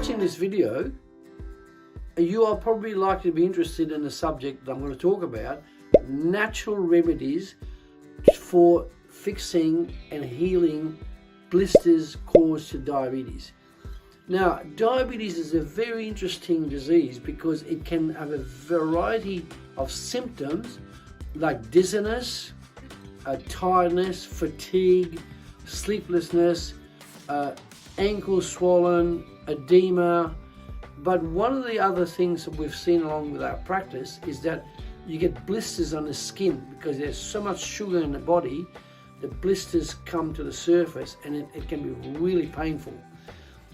watching this video, you are probably likely to be interested in the subject that I'm going to talk about, natural remedies for fixing and healing blisters caused to diabetes. Now, diabetes is a very interesting disease because it can have a variety of symptoms like dizziness, tiredness, fatigue, sleeplessness, ankle swollen, edema. But one of the other things that we've seen along with our practice is that you get blisters on the skin because there's so much sugar in the body. The blisters come to the surface and it can be really painful.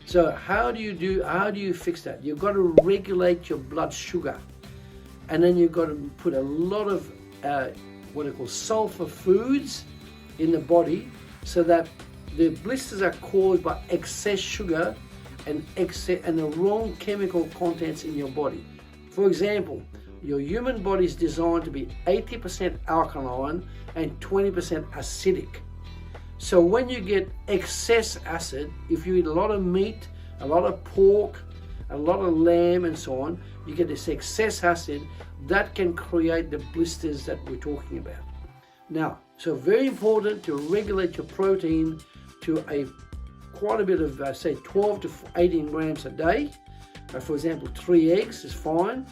So how do you fix that? You've got to regulate your blood sugar, and then you've got to put a lot of what are called sulfur foods in the body, so that the blisters are caused by excess sugar and the wrong chemical contents in your body. For example, your human body is designed to be 80% alkaline and 20% acidic. So when you get excess acid, if you eat a lot of meat, a lot of pork, a lot of lamb and so on, you get this excess acid that can create the blisters that we're talking about. Now, so very important to regulate your protein to quite a bit of, say 12 to 18 grams a day. For example, 3 eggs is fine.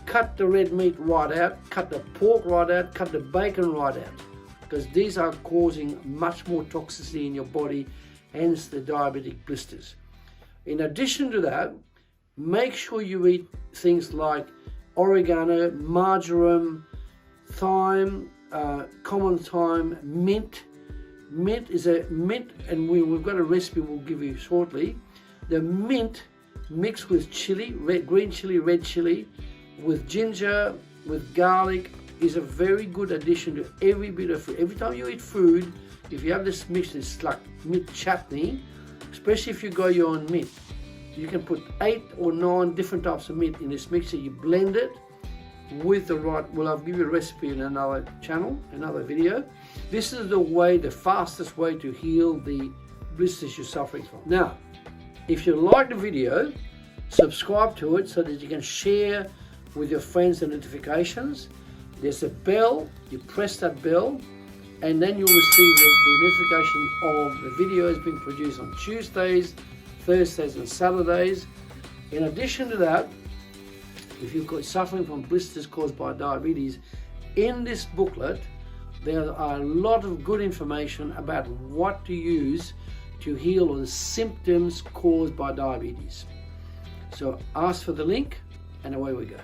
Cut the red meat right out, cut the pork right out, cut the bacon right out, because these are causing much more toxicity in your body, hence the diabetic blisters. In addition to that, make sure you eat things like oregano, marjoram, thyme, common thyme, mint. Mint, and we've got a recipe we'll give you shortly. The mint mixed with chili, green chili, red chili, with ginger, with garlic, is a very good addition to every bit of food. Every time you eat food, if you have this mix, it's like mint chutney, especially if you go your own mint. You can put 8 or 9 different types of mint in this mixer. You blend it with the right, well, I'll give you a recipe in another channel, another video. This is the fastest way to heal the blisters you're suffering from. Now, if you like the video, subscribe to it so that you can share with your friends the notifications. There's a bell, you press that bell, and then you'll receive the notification of the videos being produced on Tuesdays, Thursdays and Saturdays. In addition to that, if you're suffering from blisters caused by diabetes, in this booklet there are a lot of good information about what to use to heal the symptoms caused by diabetes. So ask for the link and away we go.